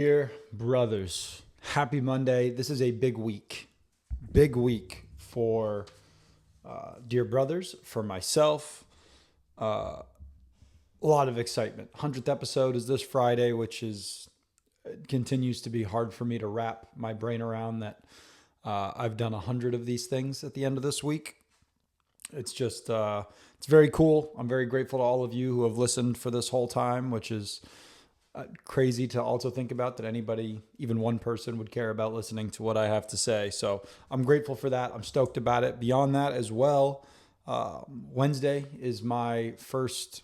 Dear brothers, happy Monday. This is a big week for dear brothers, for myself. A lot of excitement. 100th episode is this Friday, which is continues to be hard for me to wrap my brain around that I've done 100 of these things at the end of this week. It's just, it's very cool. I'm very grateful to all of you who have listened for this whole time, which is crazy to also think about that anybody, even one person, would care about listening to what I have to say. So I'm grateful for that. I'm stoked about it. Beyond that as well, Wednesday is my first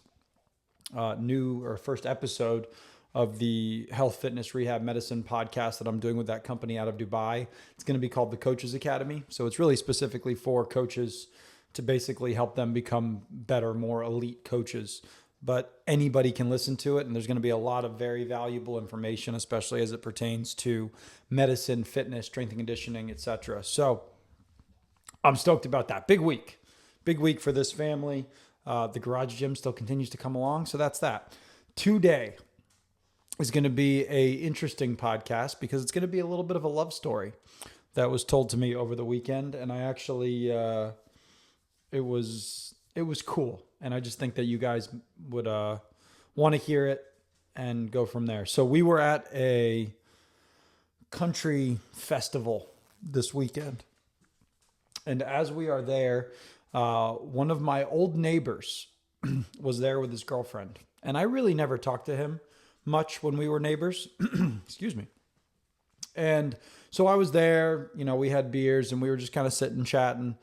first episode of the health, fitness, rehab, medicine podcast that I'm doing with that company out of Dubai. It's going to be called the Coaches Academy. So it's really specifically for coaches to basically help them become better, more elite coaches. But anybody can listen to it, and there's going to be a lot of very valuable information, especially as it pertains to medicine, fitness, strength and conditioning, etc. So I'm stoked about that. Big week for this family. The garage gym still continues to come along, so that's that. Today is going to be a interesting podcast because it's going to be a little bit of a love story that was told to me over the weekend, and I actually it was cool, and I just think that you guys would want to hear it and go from there. So we were at a country festival this weekend, and as we are there, one of my old neighbors was there with his girlfriend, and I really never talked to him much when we were neighbors. Excuse me. And so I was there, we had beers and we were just kind of sitting chatting,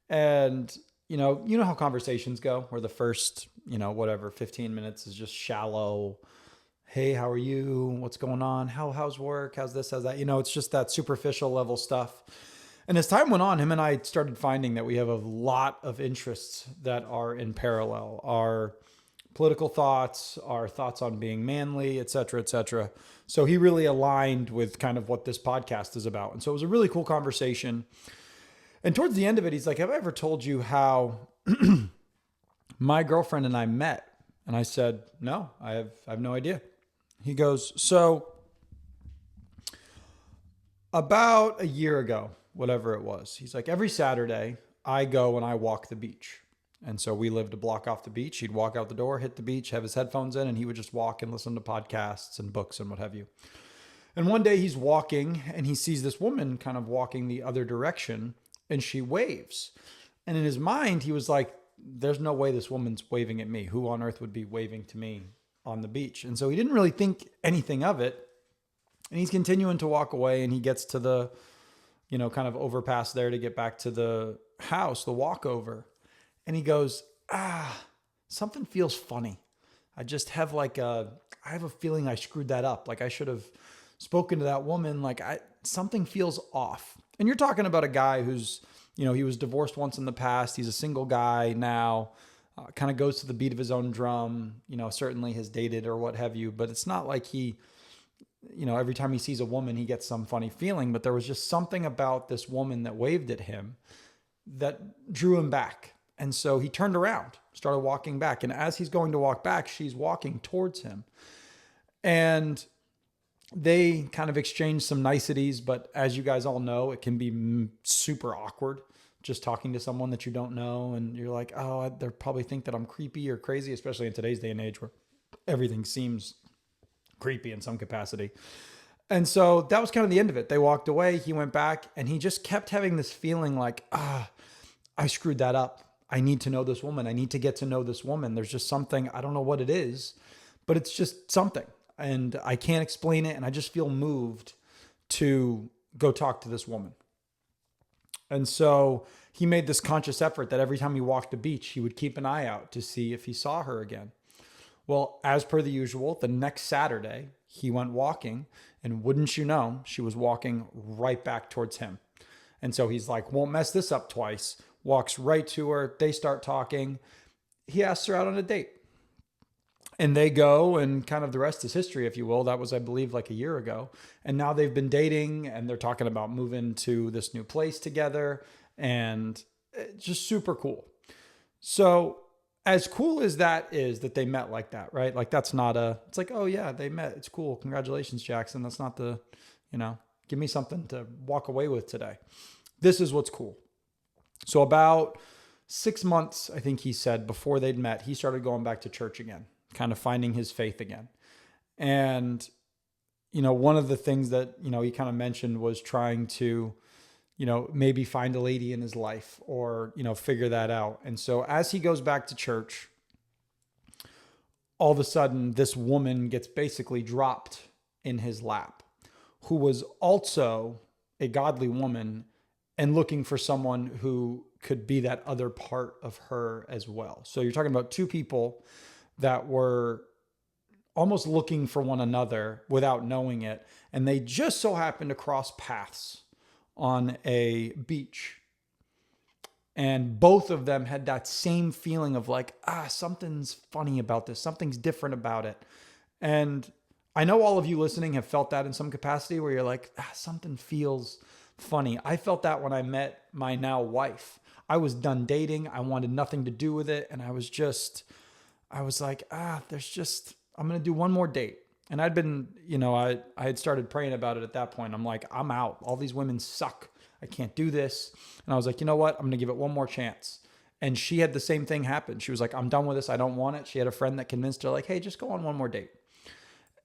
and you know how conversations go, where the first, 15 minutes is just shallow. Hey, how are you? What's going on? How's work? How's this? How's that? It's just that superficial level stuff. And as time went on, him and I started finding that we have a lot of interests that are in parallel. Our political thoughts, our thoughts on being manly, et cetera, et cetera. So he really aligned with kind of what this podcast is about. And so it was a really cool conversation. And towards the end of it, he's like, have I ever told you how my girlfriend and I met? And I said, no, I have no idea. He goes, so about a year ago, whatever it was, he's like, every Saturday I go and I walk the beach. And so we lived a block off the beach. He'd walk out the door, hit the beach, have his headphones in, and he would just walk and listen to podcasts and books and what have you. And one day he's walking and he sees this woman kind of walking the other direction, and she waves. And in his mind, he was like, there's no way this woman's waving at me. Who on earth would be waving to me on the beach? And so he didn't really think anything of it. And he's continuing to walk away, and he gets to the, kind of overpass there to get back to the house, the walkover. And he goes, something feels funny. I just have I have a feeling I screwed that up. Like I should have spoken to that woman. Something feels off. And you're talking about a guy who's, he was divorced once in the past. He's a single guy now, kind of goes to the beat of his own drum, certainly has dated or what have you, but it's not like he, every time he sees a woman, he gets some funny feeling, but there was just something about this woman that waved at him that drew him back. And so he turned around, started walking back. And as he's going to walk back, she's walking towards him. And they kind of exchange some niceties, but as you guys all know, it can be super awkward just talking to someone that you don't know. And you're like, oh, they'll probably think that I'm creepy or crazy, especially in today's day and age where everything seems creepy in some capacity. And so that was kind of the end of it. They walked away. He went back, and he just kept having this feeling like, I screwed that up. I need to know this woman. I need to get to know this woman. There's just something, I don't know what it is, but it's just something. And I can't explain it. And I just feel moved to go talk to this woman. And so he made this conscious effort that every time he walked the beach, he would keep an eye out to see if he saw her again. Well, as per the usual, the next Saturday, he went walking, and wouldn't you know, she was walking right back towards him. And so he's like, won't mess this up twice. Walks right to her. They start talking. He asks her out on a date. And they go, and kind of the rest is history, if you will. That was, I believe, like a year ago. And now they've been dating, and they're talking about moving to this new place together. And it's just super cool. So as cool as that is that they met like that, right? Like that's not it's like, oh yeah, they met. It's cool. Congratulations, Jackson. That's not you know, give me something to walk away with today. This is what's cool. So about 6 months, I think he said, before they'd met, he started going back to church again, kind of finding his faith again. And, one of the things that, he kind of mentioned was trying to, maybe find a lady in his life or, figure that out. And so as he goes back to church, all of a sudden this woman gets basically dropped in his lap, who was also a godly woman and looking for someone who could be that other part of her as well. So you're talking about two people that were almost looking for one another without knowing it. And they just so happened to cross paths on a beach. And both of them had that same feeling of like, something's funny about this. Something's different about it. And I know all of you listening have felt that in some capacity where you're like, something feels funny. I felt that when I met my now wife. I was done dating. I wanted nothing to do with it. And I was like, I'm going to do one more date. And I'd been, I had started praying about it at that point. I'm like, I'm out. All these women suck. I can't do this. And I was like, you know what? I'm going to give it one more chance. And she had the same thing happen. She was like, I'm done with this. I don't want it. She had a friend that convinced her like, hey, just go on one more date.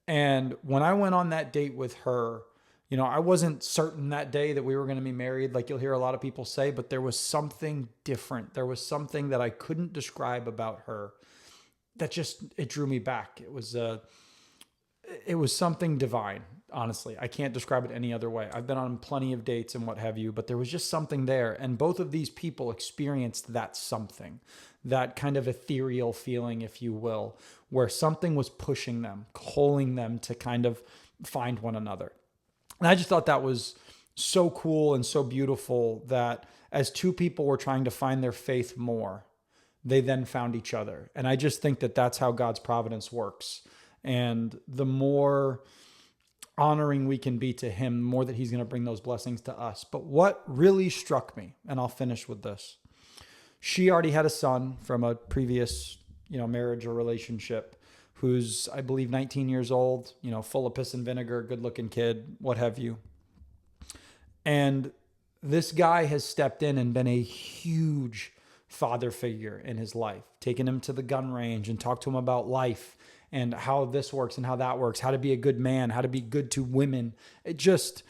And when I went on that date with her, I wasn't certain that day that we were going to be married, like you'll hear a lot of people say, but there was something different. There was something that I couldn't describe about her that it drew me back. It was something divine, honestly. I can't describe it any other way. I've been on plenty of dates and what have you, but there was just something there. And both of these people experienced that something, that kind of ethereal feeling, if you will, where something was pushing them, calling them to kind of find one another. And I just thought that was so cool and so beautiful that as two people were trying to find their faith more, they then found each other. And I just think that that's how God's providence works. And the more honoring we can be to him, the more that he's going to bring those blessings to us. But what really struck me, and I'll finish with this, she already had a son from a previous, marriage or relationship, who's, I believe, 19 years old, full of piss and vinegar, good looking kid, what have you. And this guy has stepped in and been a huge father figure in his life, taken him to the gun range and talked to him about life and how this works and how that works, how to be a good man, how to be good to women. It just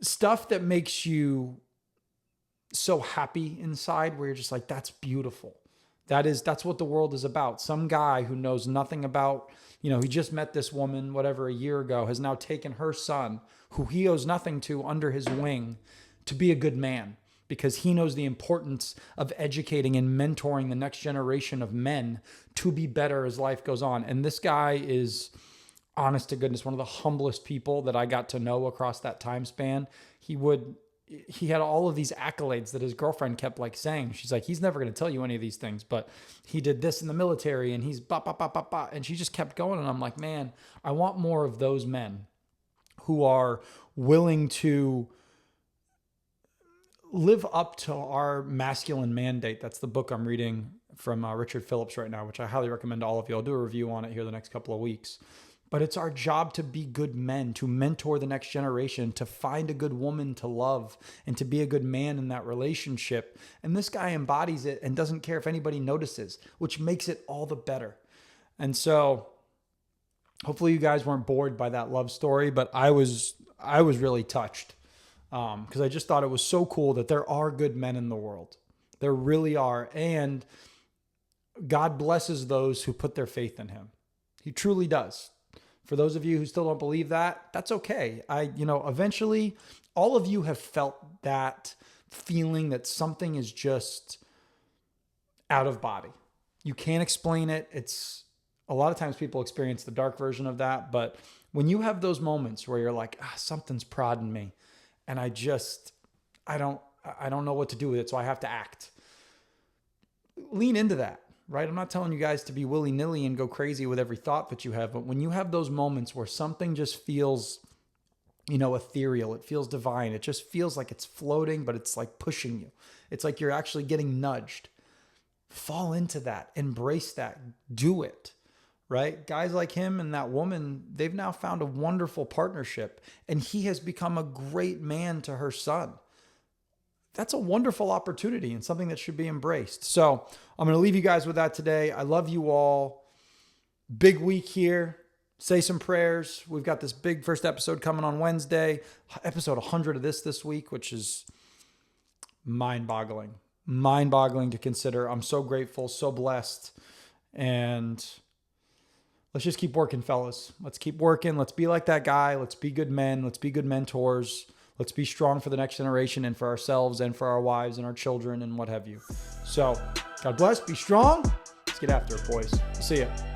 stuff that makes you so happy inside where you're just like, that's beautiful. That's what the world is about. Some guy who knows nothing about, he just met this woman, whatever, a year ago, has now taken her son, who he owes nothing to, under his wing to be a good man, because he knows the importance of educating and mentoring the next generation of men to be better as life goes on. And this guy is, honest to goodness, one of the humblest people that I got to know across that time span. He had all of these accolades that his girlfriend kept like saying. She's like, he's never going to tell you any of these things, but he did this in the military and he's ba, ba, ba, ba, ba. And she just kept going. And I'm like, man, I want more of those men who are willing to live up to our masculine mandate. That's the book I'm reading from Richard Phillips right now, which I highly recommend to all of you. I'll do a review on it here the next couple of weeks. But it's our job to be good men, to mentor the next generation, to find a good woman to love, and to be a good man in that relationship. And this guy embodies it and doesn't care if anybody notices, which makes it all the better. And so hopefully you guys weren't bored by that love story, but I was really touched because I just thought it was so cool that there are good men in the world. There really are. And God blesses those who put their faith in him. He truly does. For those of you who still don't believe that, that's okay. Eventually all of you have felt that feeling that something is just out of body. You can't explain it. It's a lot of times people experience the dark version of that. But when you have those moments where you're like, something's prodding me and I don't know what to do with it. So I have to act. Lean into that. Right? I'm not telling you guys to be willy-nilly and go crazy with every thought that you have, but when you have those moments where something just feels, ethereal, it feels divine, it just feels like it's floating, but it's like pushing you. It's like you're actually getting nudged. Fall into that, embrace that, do it, right? Guys like him and that woman, they've now found a wonderful partnership, and he has become a great man to her son. That's a wonderful opportunity and something that should be embraced. So I'm going to leave you guys with that today. I love you all. Big week here. Say some prayers. We've got this big first episode coming on Wednesday, episode 100 of this week, which is mind-boggling to consider. I'm so grateful, so blessed. And let's just keep working, fellas. Let's keep working. Let's be like that guy. Let's be good men. Let's be good mentors. Let's be strong for the next generation and for ourselves and for our wives and our children and what have you. So God bless. Be strong. Let's get after it, boys. See ya.